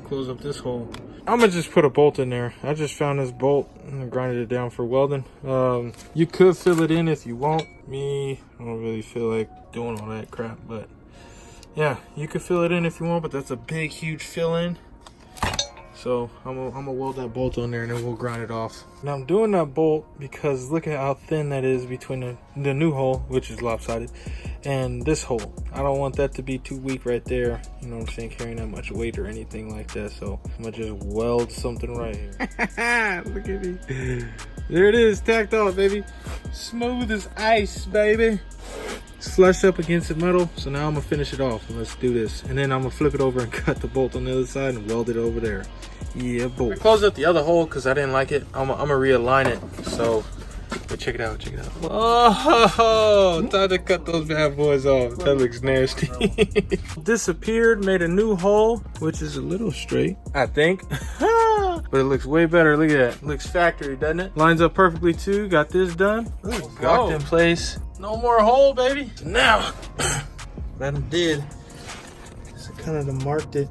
close up this hole. I'm gonna just put a bolt in there. I just found this bolt and grinded it down for welding. You could fill it in if you want. Me, I don't really feel like doing all that crap, but yeah, you could fill it in if you want, but that's a big, huge fill in. So I'm gonna weld that bolt on there and then we'll grind it off. Now I'm doing that bolt because look at how thin that is between the new hole, which is lopsided, and this hole. I don't want that to be too weak right there. You know what I'm saying? Carrying that much weight or anything like that. So I'm gonna just weld something right here. Look at me. There it is, tacked off, baby. Smooth as ice, baby. It's flush up against the metal. So now I'm gonna finish it off. Let's do this. And then I'm gonna flip it over and cut the bolt on the other side and weld it over there. Yeah, boy. I closed up the other hole because I didn't like it. I'm gonna realign it. So, but check it out, check it out. Oh, time to cut those bad boys off. That looks nasty. Disappeared, made a new hole, which is a little straight, I think. But it looks way better. Look at that. It looks factory, doesn't it? Lines up perfectly too. Got this done. Locked in place. No more hole, baby. So now, that I did, so kind of marked it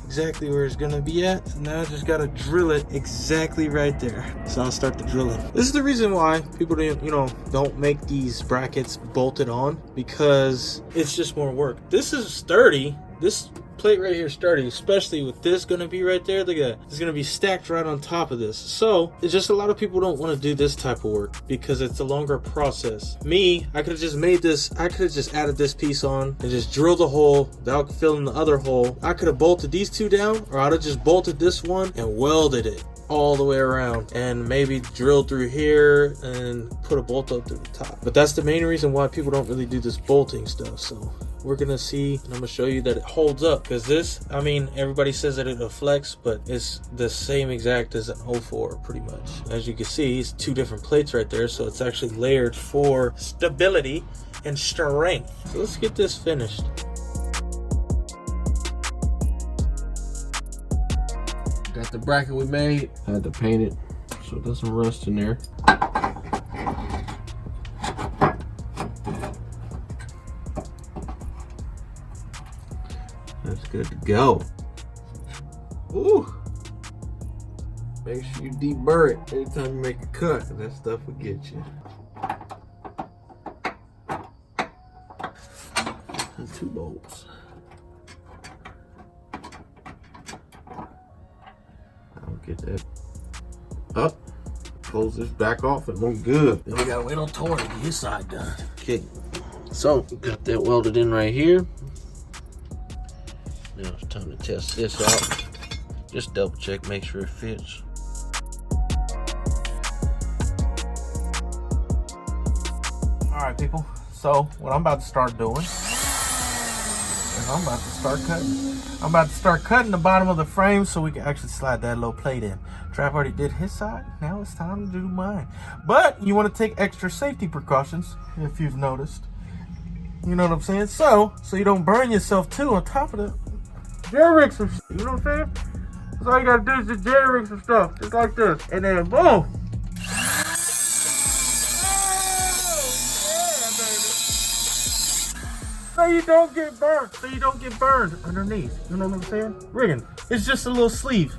exactly where it's gonna be at. So now I just gotta drill it exactly right there. So I'll start the drilling. This is the reason why people don't make these brackets bolted on, because it's just more work. This is sturdy. This plate right here is sturdy, especially with this gonna be right there. Look at that. It's gonna be stacked right on top of this. So it's just a lot of people don't want to do this type of work because it's a longer process. Me, I could have just made this, I could have just added this piece on and just drilled a hole without filling the other hole. I could have bolted these two down, or I'd have just bolted this one and welded it all the way around and maybe drill through here and put a bolt up through the top. But that's the main reason why people don't really do this bolting stuff. So we're gonna see, and I'm gonna show you that it holds up, because this, I mean, everybody says that it'll flex, but it's the same exact as an 04 pretty much. As you can see, it's two different plates right there, so it's actually layered for stability and strength. So let's get this finished. Got the bracket we made. Had to paint it so it doesn't rust in there. That's good to go. Ooh. Make sure you deburr it anytime you make a cut, and that stuff will get you. And 2 bolts. I'll get that up. Close this back off and we're good. Then we gotta wait on Tori to get his side done. Okay. So got that welded in right here. Now it's time to test this out. Just double check, make sure it fits. All right, people. So what I'm about to start doing is I'm about to start cutting. I'm about to start cutting the bottom of the frame so we can actually slide that little plate in. Trav already did his side. Now it's time to do mine. But you want to take extra safety precautions if you've noticed. You know what I'm saying? So you don't burn yourself too on top of the jerry rig some shit, you know what I'm saying? So all you gotta do is just jerry rig some stuff, just like this, and then boom. So you don't get burnt. So you don't get burned underneath. You know what I'm saying? Rigging. It's just a little sleeve,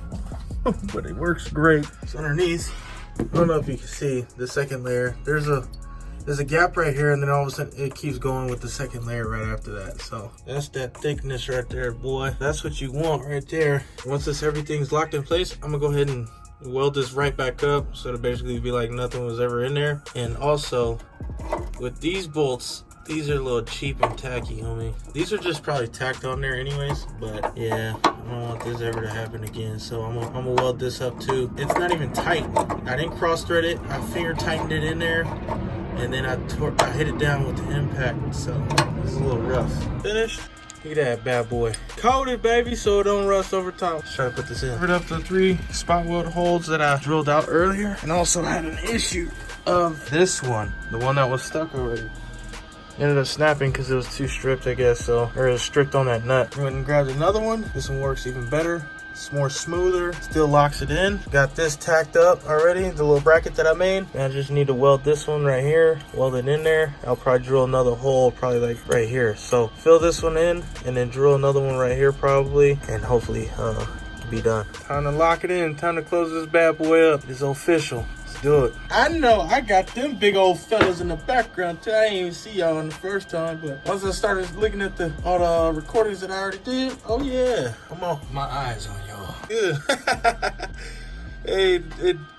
but it works great. So underneath, I don't know if you can see the second layer. There's a gap right here, and then all of a sudden it keeps going with the second layer right after that. So that's that thickness right there, boy. That's what you want right there. Once everything's locked in place, I'm gonna go ahead and weld this right back up, so to basically be like nothing was ever in there. And also with these bolts, these are a little cheap and tacky, homie. These are just probably tacked on there anyways, but yeah, I don't want this ever to happen again. So I'm gonna weld this up too. It's not even tight. I didn't cross thread it. I finger tightened it in there, and then I hit it down with the impact. So it's a little rough. Finished. Look at that bad boy. Coated, baby, so it don't rust over time. Let's try to put this in. Covered up the 3 spot weld holes that I drilled out earlier, and also had an issue of this one, the one that was stuck already. Ended up snapping because it was too stripped, I guess, so, or it was stripped on that nut. Went and grabbed another one. This one works even better. It's more smoother, still locks it in. Got this tacked up already, the little bracket that I made. And I just need to weld this one right here, weld it in there. I'll probably drill another hole, probably like right here. So fill this one in and then drill another one right here probably, and hopefully to be done. Time to lock it in. Time to close this bad boy up. It's official. Let's do it. I know I got them big old fellas in the background too. I didn't even see y'all on the first time, but once I started looking at all the recordings that I already did, oh yeah, come on, my eyes on y'all. Yeah. Hey,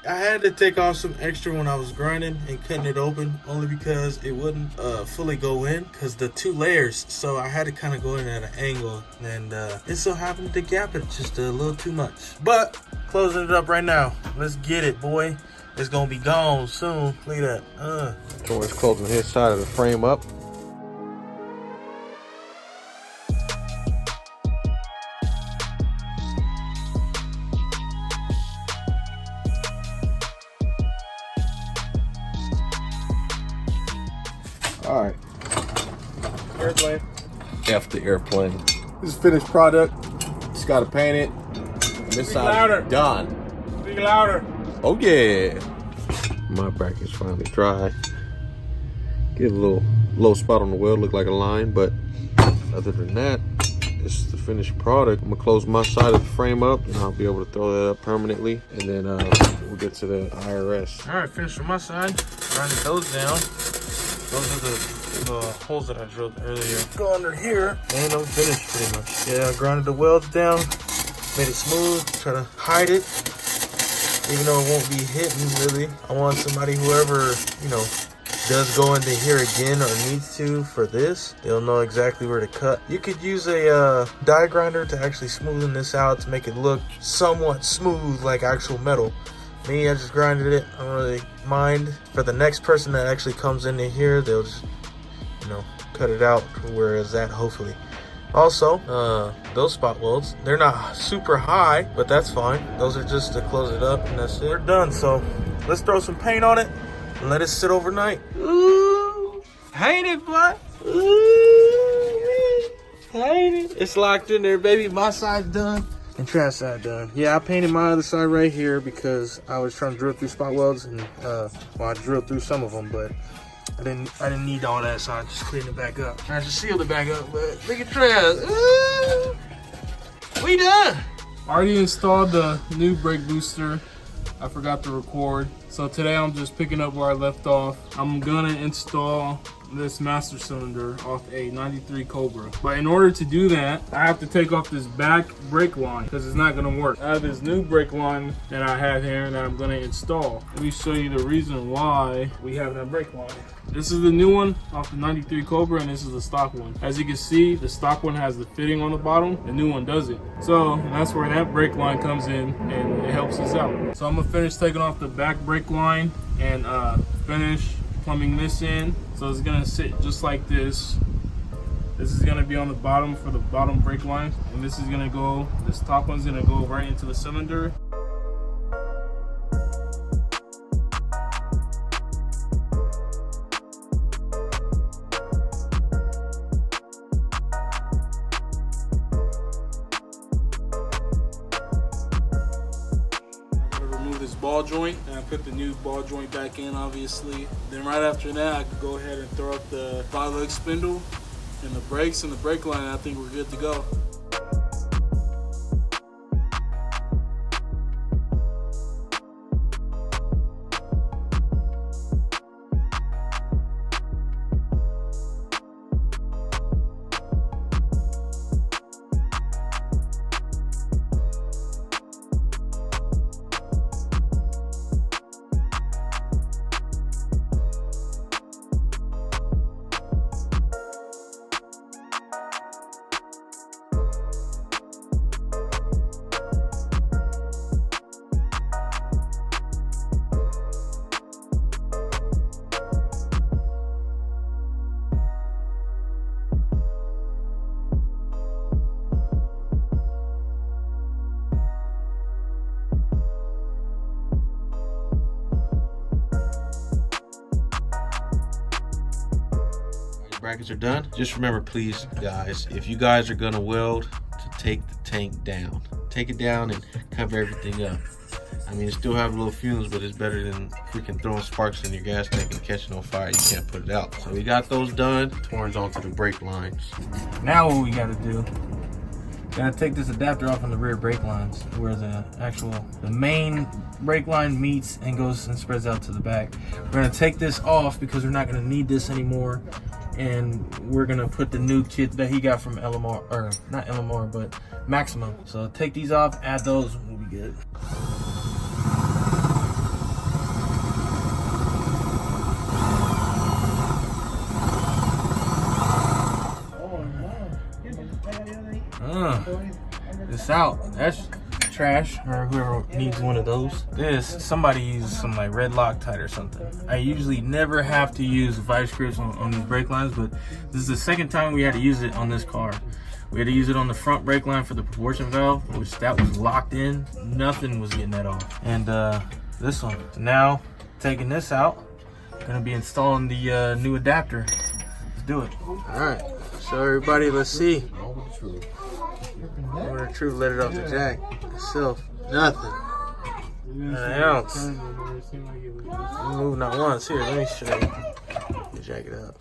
I had to take off some extra when I was grinding and cutting it open, only because it wouldn't fully go in because the 2 layers. So I had to kind of go in at an angle, and it so happened to gap it just a little too much. But closing it up right now. Let's get it, boy. It's gonna be gone soon. Look at that. George closing his side of the frame up. All right. Airplane. F the airplane. This is finished product. Just gotta paint it. This side is done. Speak louder. Oh yeah. My bracket's finally dry. Get a little spot on the weld, look like a line, but other than that, it's the finished product. I'm gonna close my side of the frame up, and I'll be able to throw that up permanently, and then we'll get to the IRS. All right, finished on my side. Grinding those down. Those are the holes that I drilled earlier. Go under here, and I'm finished pretty much. Yeah, I grinded the welds down, made it smooth, try to hide it, even though it won't be hitting really. I want somebody, whoever, you know, does go into here again or needs to for this, they'll know exactly where to cut. You could use a die grinder to actually smoothen this out to make it look somewhat smooth like actual metal. Me, I just grinded it. I don't really mind. For the next person that actually comes into here, they'll just, you know, cut it out where it's at, hopefully. Also, those spot welds, they're not super high, but that's fine. Those are just to close it up, and that's it. We're done, so let's throw some paint on it and let it sit overnight. Ooh, paint it, boy. Ooh, paint it. It's locked in there, baby. My side's done. And trash side done. Yeah, I painted my other side right here because I was trying to drill through spot welds, and well, I drilled through some of them, but I didn't need all that, so I just cleaned it back up. I just sealed it back up, but look at trash. Ooh, we done. Already installed the new brake booster. I forgot to record, so today I'm just picking up where I left off. I'm gonna install this master cylinder off a 93 Cobra, but in order to do that, I have to take off this back brake line because it's not going to work. I have this new brake line that I have here that I'm going to install. Let me show you the reason why we have that brake line. This is the new one off the 93 Cobra, and this is the stock one. As you can see, the stock one has the fitting on the bottom, the new one doesn't. So that's where that brake line comes in, and it helps us out. So I'm gonna finish taking off the back brake line and finish plumbing this in. So it's gonna sit just like this. This is gonna be on the bottom for the bottom brake line, and this is gonna go, this top one's gonna go right into the cylinder. Ball joint, and I put the new ball joint back in, obviously. Then right after that, I could go ahead and throw up the 5-leg spindle and the brakes and the brake line, and I think we're good to go. Brackets are done. Just remember, please, guys, if you guys are gonna weld, to take the tank down. Take it down and cover everything up. I mean, it still have little fumes, but it's better than freaking throwing sparks in your gas tank and catching on fire. You can't put it out. So we got those done. Turns onto the brake lines. Now what we gotta do Gotta take this adapter off on the rear brake lines where the main brake line meets and goes and spreads out to the back. We're gonna take this off because we're not gonna need this anymore, and we're gonna put the new kit that he got from LMR, or not LMR, but Maximum. So take these off, add those, and we'll be good. This out. That's trash, or whoever needs one of those. Somebody uses some like red Loctite or something. I usually never have to use vice grips on these brake lines, but this is the second time we had to use it on this car. We had to use it on the front brake line for the proportion valve, which that was locked in. Nothing was getting that off. And this one. So now, taking this out, gonna be installing the new adapter. Let's do it. All right, so everybody, let's see. Moment of truth, let it off the jack. Itself, nothing. Not an ounce. Move not once. Here, let me show you. Jack it up.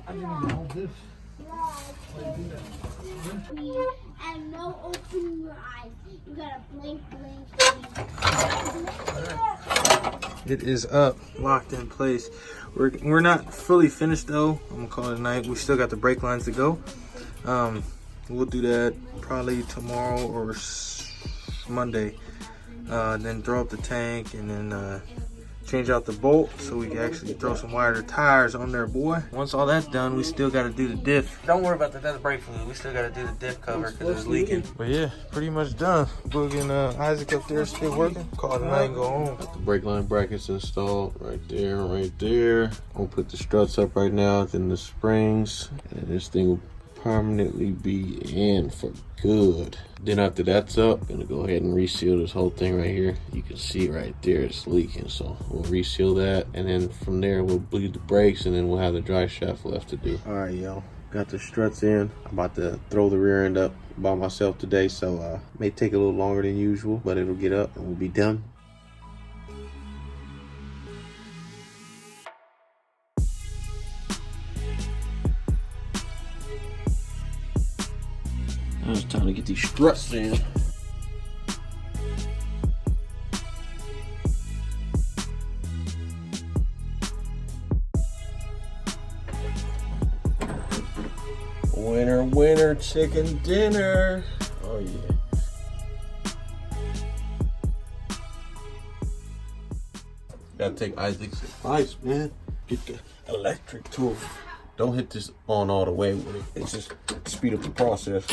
And no open your eyes. You gotta blink. It is up, locked in place. We're not fully finished though. I'm gonna call it a night. We still got the brake lines to go. We'll do that probably tomorrow or Monday. Then throw up the tank and then change out the bolt so we can actually throw some wider tires on there, boy. Once all that's done, we still got to do the diff. Don't worry about that's brake fluid. We still got to do the diff cover because it's leaking. But yeah, pretty much done. Boog and Isaac up there still working. Call it a night and go home. Got the brake line brackets installed right there, right there. I'll put the struts up right now, then the springs, and this thing will permanently be in for good. Then after that's up, gonna go ahead and reseal this whole thing right here. You can see right there it's leaking, so we'll reseal that, and then from there we'll bleed the brakes, and then we'll have the dry shaft left to do. All right, y'all, got the struts in. I'm about to throw the rear end up by myself today, so may take a little longer than usual, but it'll get up and we'll be done. Now it's time to get these struts in. Winner, winner, chicken dinner. Oh yeah. Gotta take Isaac's advice, man. Get the electric tool. Don't hit this on all the way with it. It's just speed up the process.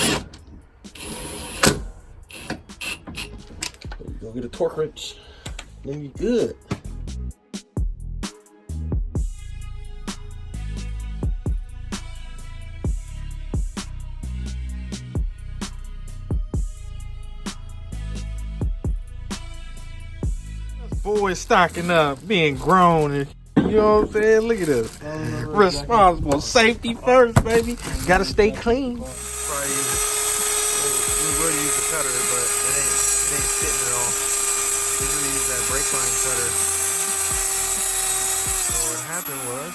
Go get a torque wrench, then you good. Boy stocking up, being grown, and you know what I'm saying? Look at this. Responsible, safety first, baby. Gotta stay clean. Probably use it. We would use the cutter, but it ain't fitting at all. Usually use that brake line cutter. So what happened was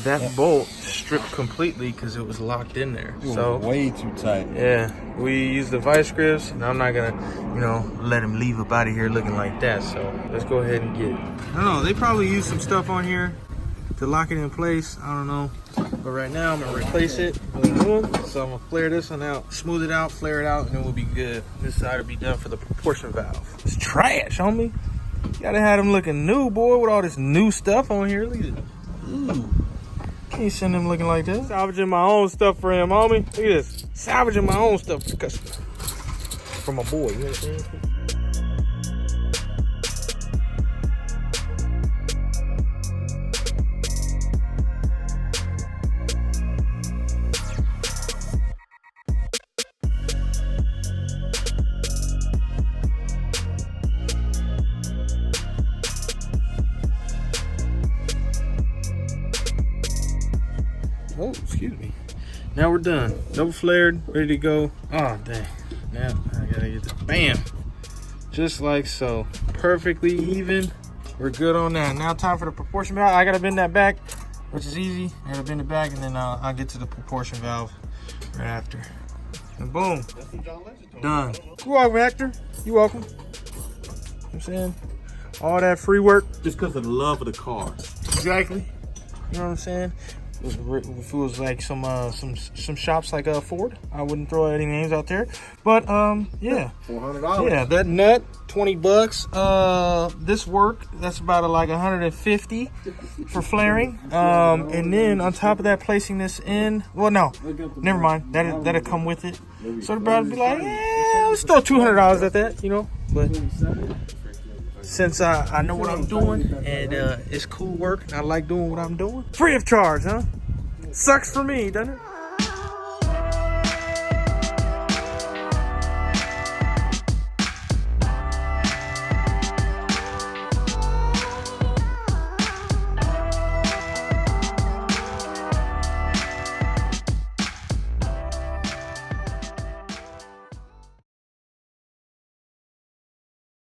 that bolt stripped completely because it was locked in there. So way too tight. Yeah, we used the vice grips, and I'm not gonna, you know, let him leave up out of here looking like that. So let's go ahead and get it. I don't know, they probably used some stuff on here to lock it in place. I don't know, but right now I'm gonna replace it with a new one. So I'm gonna flare this one out, smooth it out, flare it out, and then we'll be good. This side will be done for the proportion valve. It's trash, homie. You gotta have them looking new, boy, with all this new stuff on here. Look at it. Ooh. Can't send him looking like that. Salvaging my own stuff for him, homie. Look at this. Salvaging my own stuff for the customer. For my boy, you know what I'm saying? Oh, excuse me. Now we're done. Double flared, ready to go. Oh, dang. Now I gotta get the bam. Just like so. Perfectly even. We're good on that. Now time for the proportion valve. I gotta bend that back, which is easy. I gotta bend it back, and then I'll get to the proportion valve right after. And boom. Done. You're welcome, Hector. You're welcome. You know what I'm saying? All that free work. Just because of the love of the car. Exactly. You know what I'm saying? If it was like some shops like Ford, I wouldn't throw any names out there. But yeah. $400. Yeah, that nut, $20. This work, that's about like 150 for flaring. And then on top of that, placing this in. Well, no, never mind. That'll come with it. So the brother be like, yeah, let's throw $200 at that, you know. But since I know what I'm doing and it's cool work and I like doing what I'm doing, free of charge, huh? Sucks for me, doesn't it?